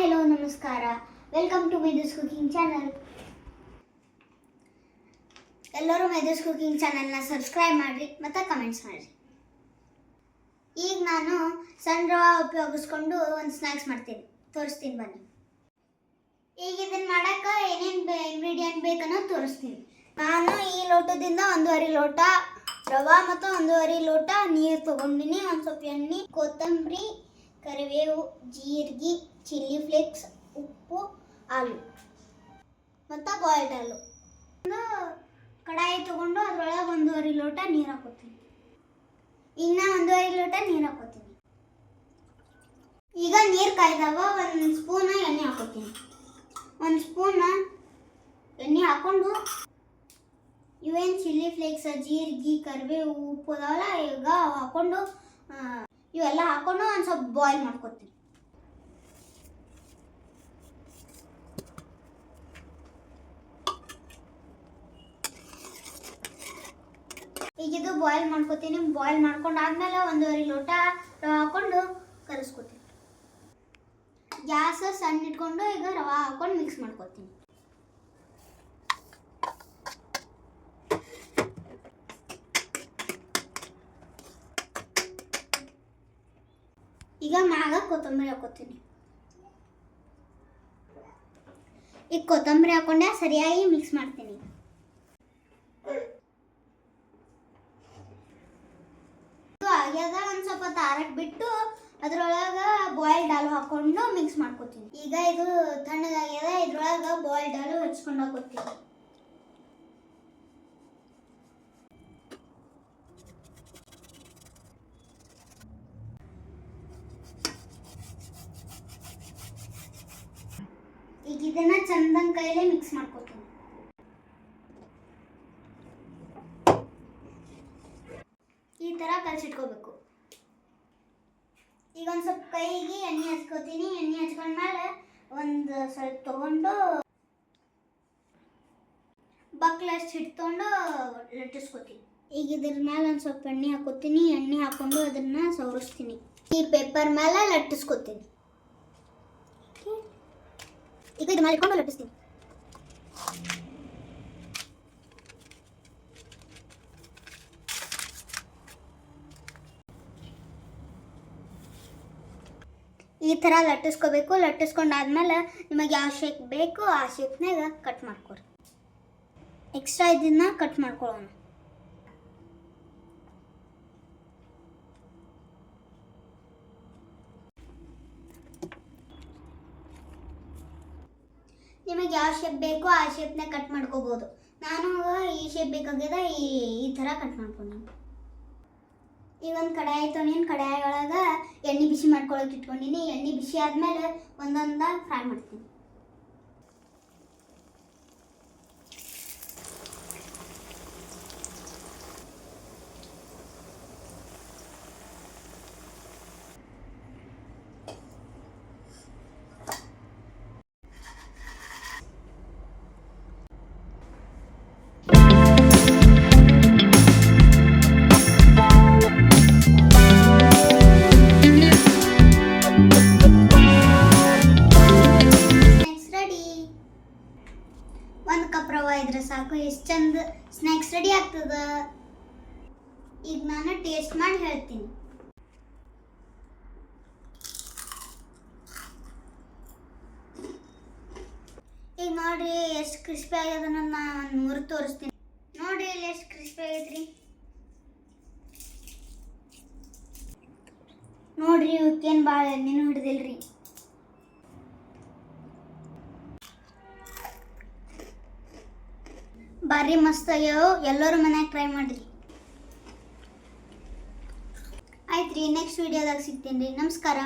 Hi hello ನಮಸ್ಕಾರ. Welcome to ಮೆದುಸ್ cooking channel. ಎಲ್ಲರೂ ಮೆದುಸ್ ಕುಕಿಂಗ್ ಚಾನಲ್ನ ಸಬ್ಸ್ಕ್ರೈಬ್ ಮಾಡಿರಿ ಮತ್ತು ಕಮೆಂಟ್ಸ್ ಮಾಡಿರಿ. ಈಗ ನಾನು ಸಣ್ಣ ರವೆ ಉಪಯೋಗಿಸ್ಕೊಂಡು ಒಂದು ಸ್ನ್ಯಾಕ್ಸ್ ಮಾಡ್ತೀನಿ, ತೋರಿಸ್ತೀನಿ ಬನ್ನಿ. ಈಗ ಇದನ್ನು ಮಾಡೋಕ್ಕೆ ಏನೇನು ಇಂಗ್ರೀಡಿಯೆಂಟ್ ಬೇಕನ್ನೋದು ತೋರಿಸ್ತೀನಿ. ನಾನು ಈ ಲೋಟದಿಂದ 1.5 ಲೋಟ ರವೆ ಮತ್ತು 1.5 ಲೋಟ ನೀರು ತೊಗೊಂಡಿನಿ. ಒಂದು ಸ್ವಲ್ಪ ಎಣ್ಣೆ, ಕೊತ್ತಂಬರಿ, ಕರಿಬೇವು, ಜೀರಿಗೆ, ಚಿಲ್ಲಿ ಫ್ಲೇಕ್ಸ್, ಉಪ್ಪು, ಆಲೂ ಮತ್ತು ಬಾಯ್ಲ್ಡ್ ಆಲೂ. ಒಂದು ಕಡಾಯಿ ತೊಗೊಂಡು ಅದರೊಳಗೆ 1.5 ಲೋಟ ನೀರು ಹಾಕೋತೀನಿ. ಈಗ ನಾ 1.5 ಲೋಟ ನೀರು ಹಾಕೋತೀನಿ. ಈಗ ನೀರು ಕಾಯ್ದಾಗ 1 ಸ್ಪೂನ್ ಎಣ್ಣೆ ಹಾಕೋತೀನಿ. 1 ಸ್ಪೂನ್ ಎಣ್ಣೆ ಹಾಕ್ಕೊಂಡು ಇವೇನು ಚಿಲ್ಲಿ ಫ್ಲೇಕ್ಸ್, ಜೀರಿಗೆ, ಕರಿಬೇವು, ಉಪ್ಪು ಅದಾವಲ್ಲ, ಈಗ ಹಾಕ್ಕೊಂಡು ಇವೆಲ್ಲ ಹಾಕ್ಕೊಂಡು ಒಂದು ಸ್ವಲ್ಪ ಬಾಯ್ಲ್ ಮಾಡ್ಕೊತೀನಿ. ಈಗ ಇದು ಬಾಯ್ಲ್ ಮಾಡ್ಕೊತೀನಿ. ಬಾಯ್ಲ್ ಮಾಡ್ಕೊಂಡು ಆದಮೇಲೆ 1.5 ಲೋಟ ರವೆ ಹಾಕ್ಕೊಂಡು ಕಲಿಸ್ಕೊತೀನಿ. ಗ್ಯಾಸ್ ಸಣ್ಣ ಇಟ್ಕೊಂಡು ಈಗ ರವೆ ಹಾಕ್ಕೊಂಡು ಮಿಕ್ಸ್ ಮಾಡ್ಕೊತೀನಿ. ಈಗ ಮ್ಯಾಗ ಕೊತ್ತಂಬರಿ ಹಾಕೋತೀನಿ. ಈಗ ಕೊತ್ತಂಬರಿ ಹಾಕೊಂಡೆ ಸರಿಯಾಗಿ ಮಿಕ್ಸ್ ಮಾಡ್ತೀನಿ. ಆಗ್ಯಾದ ಒಂದು ಸ್ವಲ್ಪ ತಾರಕ್ಕೆ ಬಿಟ್ಟು ಅದ್ರೊಳಗೆ ಬಾಯ್ಲ್ಡ್ ಆಲೂ ಹಾಕೊಂಡು ಮಿಕ್ಸ್ ಮಾಡ್ಕೊತೀನಿ. ಈಗ ಇದು ತಣ್ಣಗಾಗ್ಯದ, ಇದ್ರೊಳಗೆ ಬಾಯ್ಲ್ಡ್ ಆಲೂ ಹಚ್ಕೊಂಡು ಹಾಕೋತೀನಿ. ಈಗ ಇದನ್ನ ಚಂದನ್ ಕೈಲೇ ಮಿಕ್ಸ್ ಮಾಡ್ಕೊತೀನಿ. ಈ ಥರ ಕಲಸಿಟ್ಕೋಬೇಕು. ಈಗ ಒಂದು ಸ್ವಲ್ಪ ಕೈಗೆ ಎಣ್ಣೆ ಹಚ್ಕೋತೀನಿ. ಎಣ್ಣೆ ಹಚ್ಕೊಂಡ್ಮೇಲೆ ಒಂದು ಸ್ವಲ್ಪ ತೊಗೊಂಡು ಬಕ್ಲಷ್ಟು ಹಿಡ್ಕೊಂಡು ಲಟ್ಟಿಸ್ಕೊತೀನಿ. ಈಗ ಇದ್ರ ಮೇಲೆ ಒಂದು ಸ್ವಲ್ಪ ಎಣ್ಣೆ ಹಾಕೋತೀನಿ. ಎಣ್ಣೆ ಹಾಕ್ಕೊಂಡು ಅದನ್ನು ಸವರಿಸ್ತೀನಿ. ಈ ಪೇಪರ್ ಮೇಲೆ ಲಟ್ಟಿಸ್ಕೊತೀನಿ. ಈಗ ಇದು ಮೇಲೆ ಇಟ್ಕೊಂಡು ಲಟ್ಟಿಸ್ತೀನಿ. ಈ ಥರ ಲಟ್ಟಿಸ್ಕೋಬೇಕು. ಲಟ್ಟಿಸ್ಕೊಂಡಾದ್ಮೇಲೆ ನಿಮಗೆ ಯಾವ ಶೇಪ್ ಬೇಕು ಆ ಶೇಪ್ನಾಗ ಕಟ್ ಮಾಡ್ಕೊರಿ. ಎಕ್ಸ್ಟ್ರಾ ಇದನ್ನ ಕಟ್ ಮಾಡ್ಕೊಳ್ಳೋಣ. ನಿಮಗೆ ಯಾವ ಶೇಪ್ ಬೇಕೋ ಆ ಶೇಪ್ನ ಕಟ್ ಮಾಡ್ಕೋಬೋದು. ನಾನು ಈ ಶೇಪ್ ಬೇಕಾಗ್ಯದ ಈ ಥರ ಕಟ್ ಮಾಡ್ಕೊಂಡು ಈಗ ಒಂದು ಕಡಾಯಿ ತೊಗೊಂಡಿನಿ. ಕಡಾಯಿ ಒಳಗೆ ಎಣ್ಣೆ ಬಿಸಿ ಮಾಡ್ಕೊಳಕ್ಕೆ ಇಟ್ಕೊಂಡಿನಿ. ಎಣ್ಣೆ ಬಿಸಿ ಆದಮೇಲೆ ಒಂದೊಂದ ಫ್ರೈ ಮಾಡ್ತೀನಿ. ಇದ್ರೆ ಸಾಕು, ಎಷ್ಟು ಚಂದ ಸ್ನ್ಯಾಕ್ಸ್ ರೆಡಿ ಆಗ್ತದ. ಈಗ ನಾನು ಟೇಸ್ಟ್ ಮಾಡಿ ಹೇಳ್ತೀನಿ. ಈಗ ನೋಡ್ರಿ ಎಷ್ಟು ಕ್ರಿಸ್ಪಿ ಆಗ್ಯದ. ನಾನು ಮುರಿದು ತೋರಿಸ್ತೀನಿ. ನೋಡ್ರಿ ಇಲ್ಲಿ ಎಷ್ಟು ಕ್ರಿಸ್ಪಿ ಆಗೈತ್ರಿ. ನೋಡ್ರಿ ಇವಕ್ಕೇನು ಭಾಳ ಎಣ್ಣೆನೂ ಹಿಡ್ದಿಲ್ರಿ. ಭಾರಿ ಮಸ್ತ್ ಆಗ್ಯಾವ. ಎಲ್ಲರೂ ಮನ್ಯಾಗ ಟ್ರೈ ಮಾಡಿರಿ. ಆಯ್ತು ರೀ, ನೆಕ್ಸ್ಟ್ ವಿಡಿಯೋದಾಗ ಸಿಗ್ತೀನಿ ರೀ. ನಮಸ್ಕಾರ.